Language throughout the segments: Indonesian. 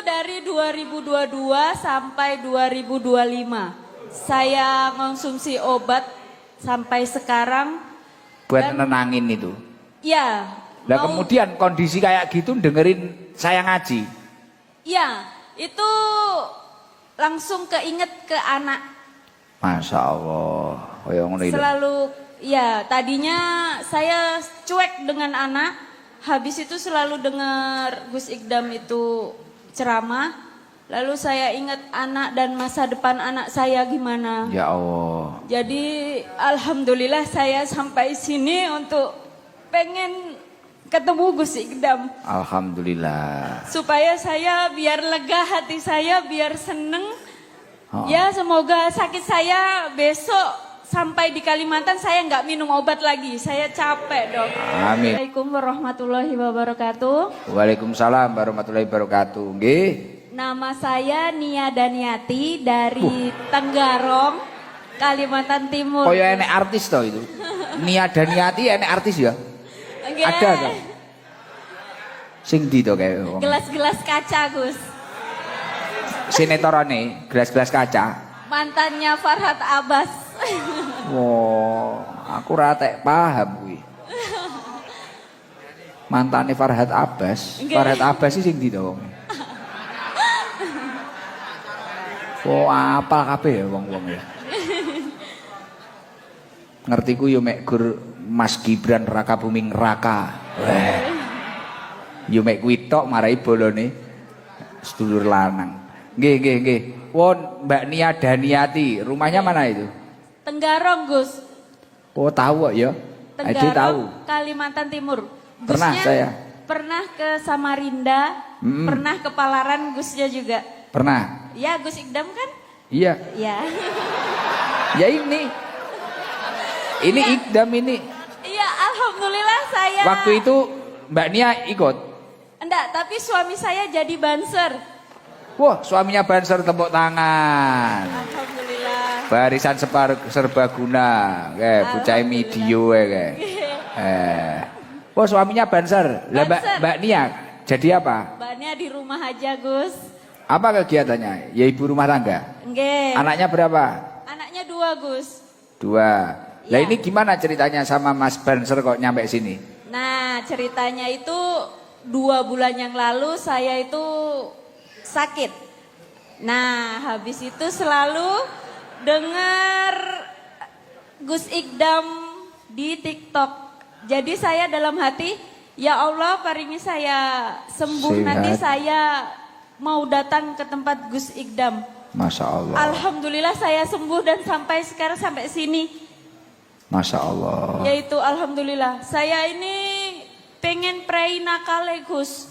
dari 2022 sampai 2025. Saya konsumsi obat sampai sekarang. Buat nenangin itu. Ya. Lah kemudian kondisi kayak gitu dengerin saya ngaji. Ya, itu langsung keinget ke anak. Masya Allah. Selalu, ya tadinya saya cuek dengan anak. Habis itu selalu dengar Gus Ikdam itu ceramah. Lalu saya ingat anak dan masa depan anak saya gimana. Ya Allah. Jadi alhamdulillah saya sampai sini untuk pengen ketemu Gus Ikdam. Alhamdulillah. Supaya saya biar lega hati saya, biar seneng. Oh. Ya semoga sakit saya besok sampai di Kalimantan saya nggak minum obat lagi. Saya capek dok. Amin. Assalamualaikum warahmatullahi wabarakatuh. Waalaikumsalam warahmatullahi wabarakatuh. Nggih. Nama saya Nia Daniati dari Tenggarong, Kalimantan Timur. Oh ya enek artis toh itu. Nia Daniati enek artis ya? Okay. Ada toh? Sing di toh kayak wong. Gelas-gelas kaca Gus. Sinetorane gelas-gelas kaca. Mantannya Farhat Abbas. Wow, aku rata paham kuwi. Mantane Farhat Abbas. Okay. Farhat Abbas sih sing di toh. Oh apa kabeh ya wong-wong ya. Ngertiku yo mek gur Mas Gibran Raka Buming Raka. Weh. Yo mek kuwi tok marai bolone sedulur lanang. Nggih. Won Mbak Nia Daniati, rumahnya mana itu? Tenggarong Gus. Oh tahu kok ya. Ade tahu. Kalimantan Timur. Pernah Gusnya saya. Pernah ke Samarinda, pernah ke Palaran Gusnya juga. Pernah. Ya Gus Ikdam kan? Iya. Ya. Ya ini. Ini ya. Ikdam ini. Iya, alhamdulillah saya. Waktu itu Mbak Nia ikut. Enggak, tapi suami saya jadi banser. Wah, suaminya banser, tepuk tangan. Alhamdulillah. Barisan serbaguna, kayak bucai video kayak. Wah, suaminya banser. Lah Mbak Nia jadi apa? Mbak Nia di rumah aja, Gus. Apa kegiatannya? Ya ibu rumah tangga. Nggih. Anaknya berapa? Anaknya 2, Gus. 2. Lah ini gimana ceritanya sama Mas Banser kok nyampe sini? Nah, ceritanya itu 2 bulan yang lalu saya itu sakit. Nah, habis itu selalu dengar Gus Ikdam di TikTok. Jadi saya dalam hati, ya Allah paringi saya sembuh. Sehat. Nanti saya mau datang ke tempat Gus Ikdam. Masya Allah. Alhamdulillah saya sembuh dan sampai sekarang sampai sini. Masya Allah. Yaitu alhamdulillah. Saya ini pengen prei nakal Gus.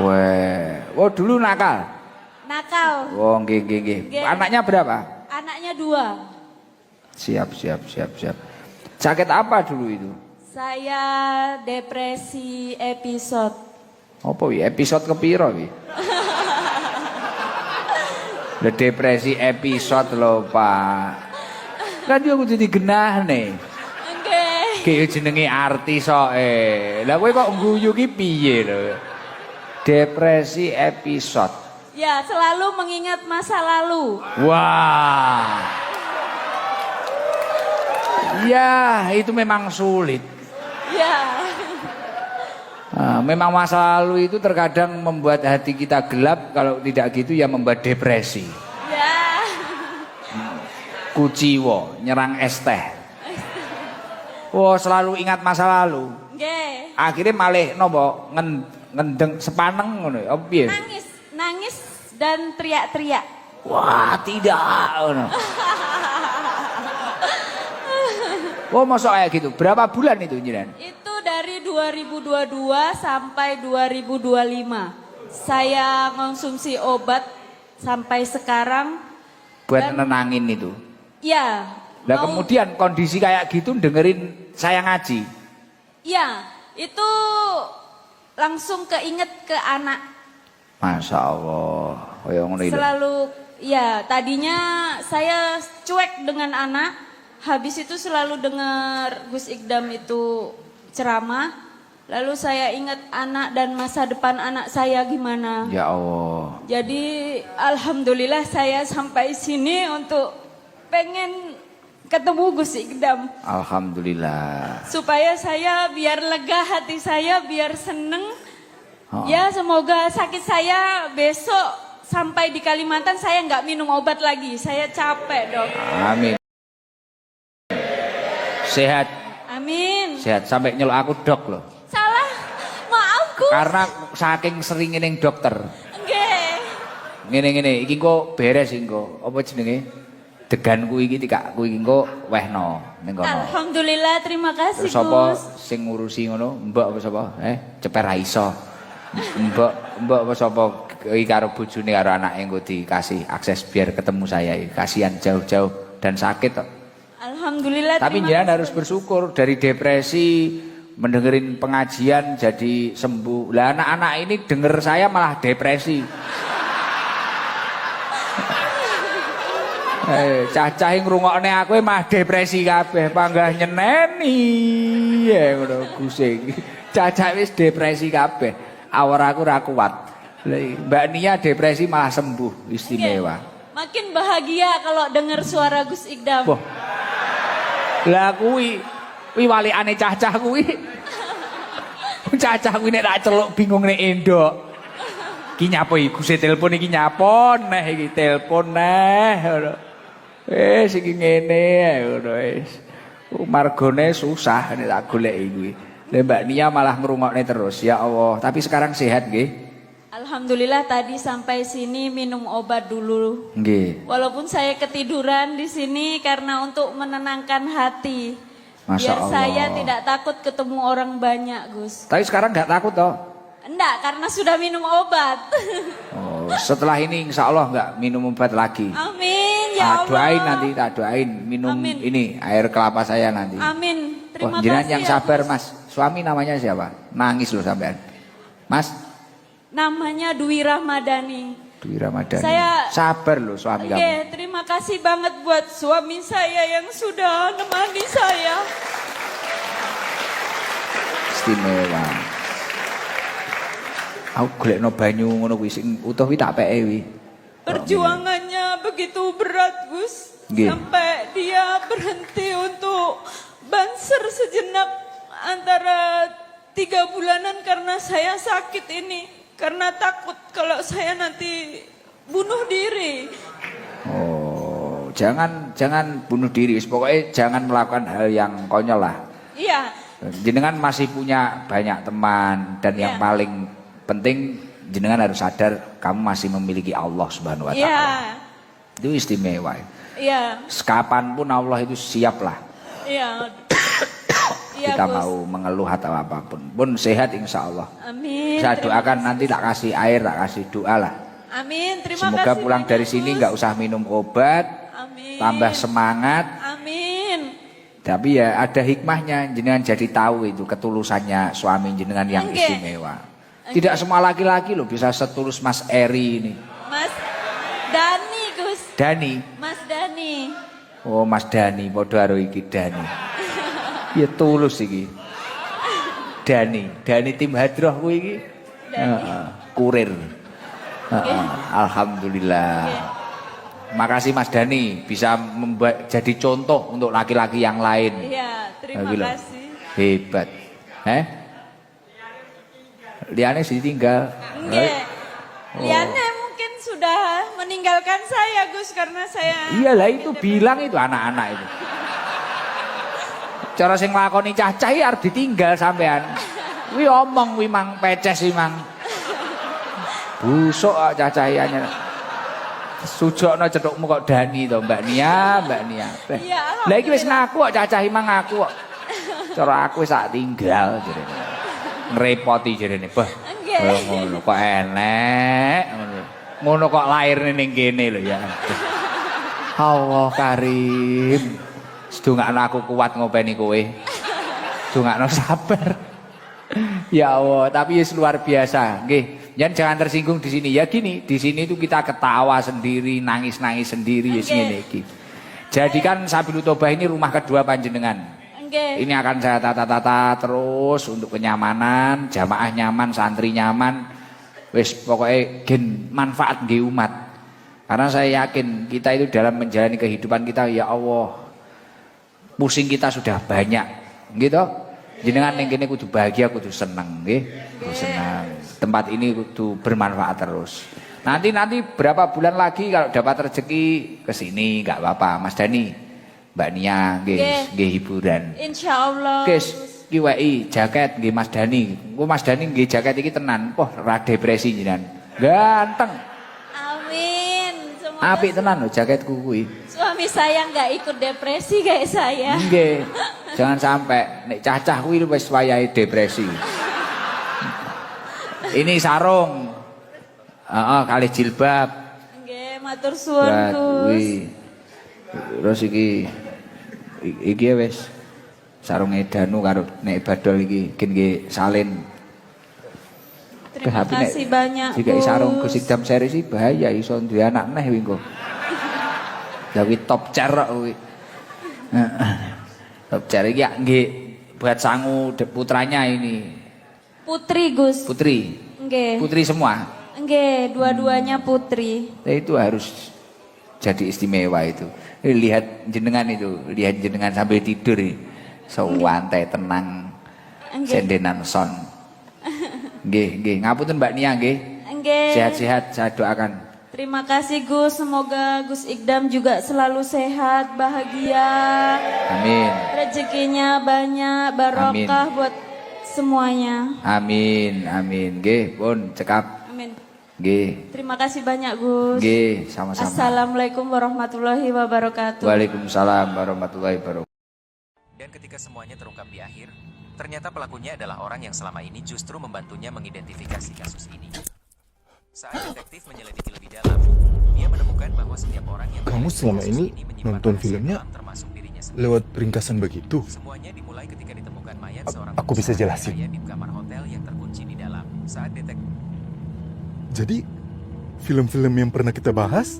Weh, oh dulu nakal. Nakal. Oh nggih. Anaknya berapa? Anaknya 2. Siap. Sakit apa dulu itu? Saya depresi episode. Apa wi? Episode kepiro wi? Le depresi episode lho, Pak. Kan yo kudu digenahne. Nggih. Ki jenenge artis kok. Lah kowe kok guyu ki piye lho? Depresi episode. Ya, selalu mengingat masa lalu. Wah. Ya, itu memang sulit. Ya. Nah, memang masa lalu itu terkadang membuat hati kita gelap, kalau tidak gitu ya membuat depresi. Ya. Kuciwo, nyerang es teh. Wah, selalu ingat masa lalu. Nggih. Akhirnya malih nopo ngendeng sepaneng ngono. Apa piye? Nangis dan teriak-teriak. Wah, tidak ngono. Oh, masa kayak gitu. Berapa bulan itu jenengan? Itu dari 2022 sampai 2025. Saya konsumsi obat sampai sekarang. Buat nenangin itu. Ya. Lah kemudian kondisi kayak gitu dengerin saya ngaji. Ya, itu langsung keinget ke anak. Masya Allah. Selalu, ya tadinya saya cuek dengan anak. Habis itu selalu dengar Gus Ikdam itu ceramah. Lalu saya ingat anak dan masa depan anak saya gimana. Ya Allah. Jadi alhamdulillah saya sampai sini untuk pengen ketemu Gus Ikdam. Alhamdulillah. Supaya saya biar lega hati saya, biar seneng. Oh. Ya semoga sakit saya besok sampai di Kalimantan saya nggak minum obat lagi. Saya capek dok. Amin. Sehat. Amin. Sehat sampai nyeluk aku dok loh. Salah, maaf Gus. Karena saking sering ning dokter. Nggih. Ngene-ngene iki kok beres iki kok. Apa jenenge? Deganku iki tikakku iki kok wehno ning kono. Alhamdulillah, terima kasih Terus sapa Gus. sing ngurusi ngono? Mbok apa sapa? Ceper ra iso. Mbok apa sapa iki karo bojone karo anake engko dikasih akses biar ketemu saya. Kasihan jauh-jauh dan sakit kok. Alhamdulillah. Tapi terima jangan kasih. harus bersyukur dari depresi mendengerin pengajian jadi sembuh. Lah anak-anak ini denger saya malah depresi. Cacah ngrungokne aku mah depresi kabeh, panggah nyeneni. Ya ngono Gusing. Cacah wis depresi kabeh. Awor aku ra kuat. Mbak Nia depresi malah sembuh, istimewa. Makin bahagia kalau dengar suara Gus Ikdam. Wah. Lah kuwi walikane cacah kuwi. Cacah kuwi nek tak celuk bingung nek endok. Ki nyapa iki Gus telepon iki nyapon neh iki telepon neh ngono. Iki ngene ae ngono wis. Margone susah nek tak goleki kuwi. Lah Mbak Nia malah ngrungokne terus. Ya Allah, tapi sekarang sehat nggih? Alhamdulillah tadi sampai sini minum obat dulu. Nggih. Walaupun saya ketiduran di sini karena untuk menenangkan hati. Masya Biar Allah. saya tidak takut ketemu orang banyak, Gus. Tapi sekarang enggak takut toh? Enggak, karena sudah minum obat. Oh, setelah ini insya Allah enggak minum obat lagi. Amin, ya Allah. Doain nanti, tak doain minum Amin. ini air kelapa saya nanti. Amin. Terima Jenengan kasih yang ya, sabar Gus. Mas. Suami namanya siapa? Nangis loh sampean. Mas Namanya Dwi Rahmadani. Dwi Ramadhani. Saya- sabar loh suami kamu. Oke, terima kasih banget buat suami saya yang sudah menemani saya. Istimewa. Aku golekno banyu ngono kuwi sing utuh kuwi tak peke kuwi. Perjuangannya begitu berat, Gus. Nggih. Sampai dia berhenti untuk banser sejenak antara 3 bulanan karena saya sakit ini. Karena takut kalau saya nanti bunuh diri. Oh, jangan bunuh diri. Pokoknya jangan melakukan hal yang konyol lah. Iya, Jenengan masih punya banyak teman dan yang Iya. paling penting jenengan harus sadar kamu masih memiliki Allah Subhanahu wa taala. iya, Itu istimewa. iya, Kapanpun Allah itu siap lah. iya. Iya, Kita Gus. mau mengeluh atau apapun. Pun sehat insya Allah. Amin. Saya terima doakan kasih. nanti tak kasih air, tak kasih doa lah. Amin, terima Semoga kasih. pulang banyak, dari sini Gus. nggak usah minum obat, Amin. tambah semangat. Amin. Tapi ya ada hikmahnya, jenengan jadi tahu itu ketulusannya suami jenengan yang Oke. istimewa. Tidak semua laki-laki loh bisa setulus Mas Eri ini. Mas Dani, Gus. Dani, Mas Dani. oh Mas Dani, podo karo iki Dani. Ya tulus iki. Dani tim hadroh kuwi iki. Heeh, kurir. Heeh, alhamdulillah. Makasih Mas Dani bisa jadi contoh untuk laki-laki yang lain. Iya, terima Lagi loh. kasih. Hebat. Liane sih tinggal. Enggak. Oh. Liana mungkin sudah meninggalkan saya, Gus, karena saya. Iyalah itu bilang itu anak-anak itu. Cara sing nglakoni cacah iki arep ditinggal sampean. Kuwi omong kuwi mang peces kuwi mang. Busuk kok cacah iki. Sujokno cethukmu kok Dani to Mbak Nia, Mbak Nia. Iya, Lah iki wis ngaku kok cacah iki mang ngaku kok. Cara aku wis tak tinggal jarene. Ngrepoti jarene, "Bah, Nggih. oh, ngono kok enek ngono. Ngono kok lairne ning kene lho ya." Allah Karim. Sedongakno aku kuat ngopeni kowe. Dongakno sabar. Ya Allah, tapi luar biasa. Nggih, jangan tersinggung di sini. Ya gini, di sini itu kita ketawa sendiri, nangis-nangis sendiri ya ngene iki. Jadikan Sabilul Tobah ini rumah kedua panjenengan. Nggih. Ini akan saya tata-tata terus untuk kenyamanan, jamaah nyaman, santri nyaman. Wis pokoknya gen manfaat nggih umat. Karena saya yakin kita itu dalam menjalani kehidupan kita, ya Allah, pusing kita sudah banyak, gitu. Jenengan ning kene kudu bahagia, kudu seneng, nggih. Kudu senang. Tempat ini kudu bermanfaat terus. Nanti berapa bulan lagi kalau dapat rezeki ke sini enggak apa-apa, Mas Dani, Mbak Nia, nggih hiburan. Insyaallah. Guys, ki wei jaket nggih Mas Dani. Engko Mas Dani nggih jaket iki tenan. Wah, ra depresi jenengan. Ganteng. Amin. Semoga Apik tenan lho jaketku kuwi. suami saya nggak ikut depresi kayak saya. Nggih. Jangan sampai nek cacah kuwi wis wayahe depresi. Ini sarung. Heeh, kalih jilbab. Nggih, matur suwun Berat Gus. kuwi. Terus iki wis sarunge Danu karo nek badol iki gen nggih salin. Terima kasih banyak Jika Gus. sarung Gus Ikdam seri sih bahaya iso duwe anak neh kuwi engko. Gawe top chair kok kuwi. Top chair iki nggih buat sangu putranya ini. Putri Gus. Putri. Nggih. Putri semua. Nggih, dua-duanya putri. Itu harus jadi istimewa itu. Lihat jenengan itu, lihat jenengan sambil tidur santai tenang. Nggih. Sendenan son. Nggih, ngapunten Mbak Nia nggih. Nggih. Sehat-sehat saya doakan. Terima kasih Gus, semoga Gus Ikdam juga selalu sehat, bahagia. Amin. Rezekinya banyak, barokah buat semuanya. Amin. Nggih, pun cekap. Amin. Nggih. Terima kasih banyak Gus. Nggih, sama-sama. Assalamualaikum warahmatullahi wabarakatuh. Waalaikumsalam warahmatullahi wabarakatuh. Dan ketika semuanya terungkap di akhir, ternyata pelakunya adalah orang yang selama ini justru membantunya mengidentifikasi kasus ini. Saat detektif menyelidiki lebih dalam, dia menemukan bahwa setiap orang yang Kamu selama kasus ini menyimpan nonton rahasia filmnya dalam, termasuk dirinya sendiri. lewat ringkasan begitu. Semuanya dimulai ketika ditemukan mayat seorang Aku bisa pengusaha jelasin. kaya di kamar hotel yang terkunci di dalam. Saat detektif Jadi, film-film yang pernah kita bahas,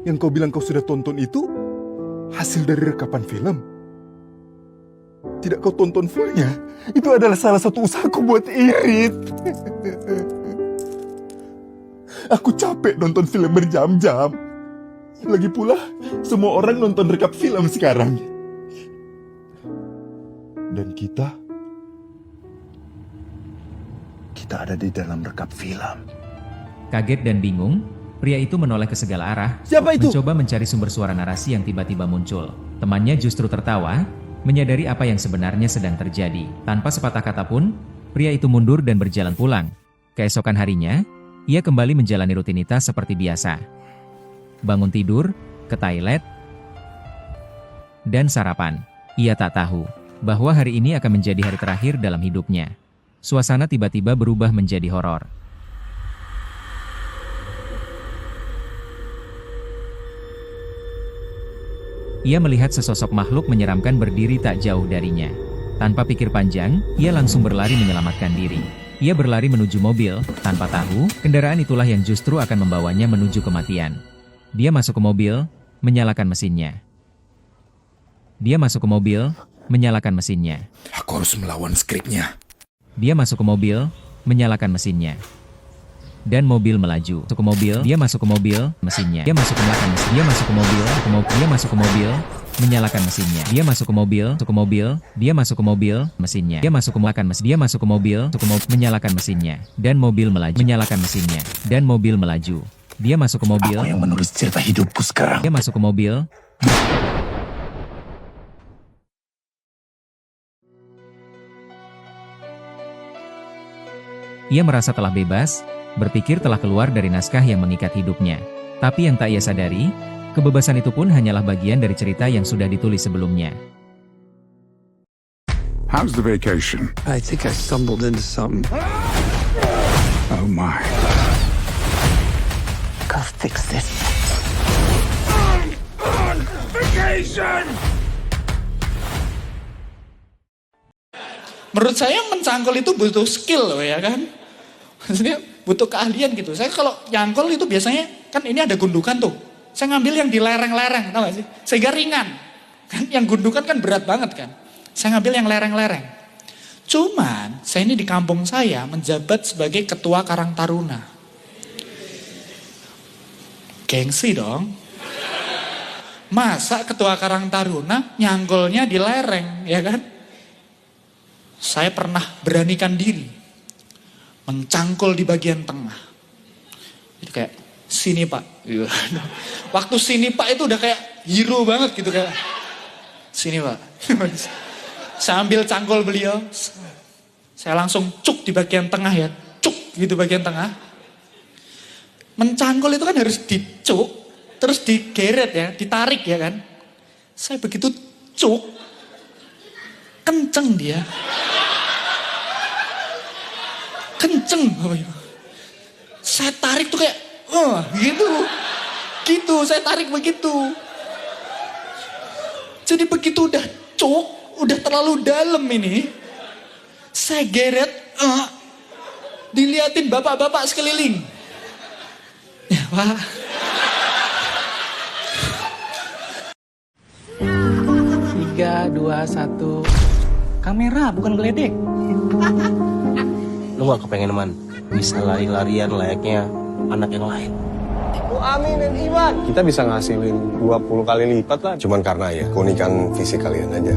yang kau bilang kau sudah tonton itu, hasil dari rekapan film. Tidak kau tonton fullnya, itu adalah salah satu usahaku buat irit. Aku capek nonton film berjam-jam. Lagi pula, semua orang nonton rekap film sekarang. Dan kita ada di dalam rekap film. kaget dan bingung, pria itu menoleh ke segala arah, Siapa itu? mencoba mencari sumber suara narasi yang tiba-tiba muncul. Temannya justru tertawa, menyadari apa yang sebenarnya sedang terjadi. Tanpa sepatah kata pun, pria itu mundur dan berjalan pulang. Keesokan harinya, ia kembali menjalani rutinitas seperti biasa. Bangun tidur, ke toilet, dan sarapan. Ia tak tahu bahwa hari ini akan menjadi hari terakhir dalam hidupnya. Suasana tiba-tiba berubah menjadi horor. Ia melihat sesosok makhluk menyeramkan berdiri tak jauh darinya. Tanpa pikir panjang, ia langsung berlari menyelamatkan diri. Ia berlari menuju mobil, tanpa tahu, kendaraan itulah yang justru akan membawanya menuju kematian. Dia masuk ke mobil, menyalakan mesinnya. Aku harus melawan skripnya. Dia masuk ke mobil, menyalakan mesinnya. Dan mobil melaju. Masuk ke mobil, dia masuk ke mobil, mesinnya. Dia masuk ke belakang mesin. Dia masuk ke mobil, dia masuk ke mobil, menyalakan mesinnya. Dia masuk ke mobil, dia masuk ke mobil, mesinnya. Dia masuk ke belakang mesin. Dia masuk ke mobil, menyalakan mesinnya. Dan mobil melaju, menyalakan mesinnya. Dan mobil melaju. Dia masuk ke mobil. Aku yang menulis cerita hidupku sekarang. Dia masuk ke mobil. Ia merasa telah bebas, berpikir telah keluar dari naskah yang mengikat hidupnya. Tapi yang tak ia sadari, kebebasan itu pun hanyalah bagian dari cerita yang sudah ditulis sebelumnya. How's the vacation? I think I stumbled into something. Oh my. Go fix this. Vacation! Menurut saya mencangkul itu butuh skill loh ya kan. Maksudnya butuh keahlian gitu. Saya kalau nyangkul itu biasanya kan ini ada gundukan tuh. Saya ngambil yang di lereng-lereng, tahu gak sih? Sehingga ringan. Kan yang gundukan kan berat banget kan. Saya ngambil yang lereng-lereng. Cuman, saya ini di kampung saya menjabat sebagai ketua Karang Taruna. Gengsi dong. Masa ketua Karang Taruna nyanggolnya di lereng, ya kan? Saya pernah beranikan diri. Mencangkul di bagian tengah. Jadi kayak, sini Pak. Waktu sini Pak itu udah kayak hero banget gitu kayak. Sini Pak. Saya ambil cangkul beliau. Saya langsung cuk di bagian tengah ya. Cuk gitu bagian tengah. Mencangkul itu kan harus dicuk. Terus digeret ya. Ditarik ya kan. Saya begitu cuk. Kenceng dia. Kenceng. Saya tarik tuh kayak. Gitu. Gitu saya tarik begitu. Jadi begitu udah cuk. Udah terlalu dalam ini. Saya geret. Diliatin bapak-bapak sekeliling. Ya Pak. Tiga, dua, satu. Kamera bukan geledek. Lu gak kepengen man bisa lari-larian layaknya anak yang lain? Aminin Iman. Kita bisa ngasilin 20 kali lipat lah. Cuman karena ya keunikan fisik kalian aja.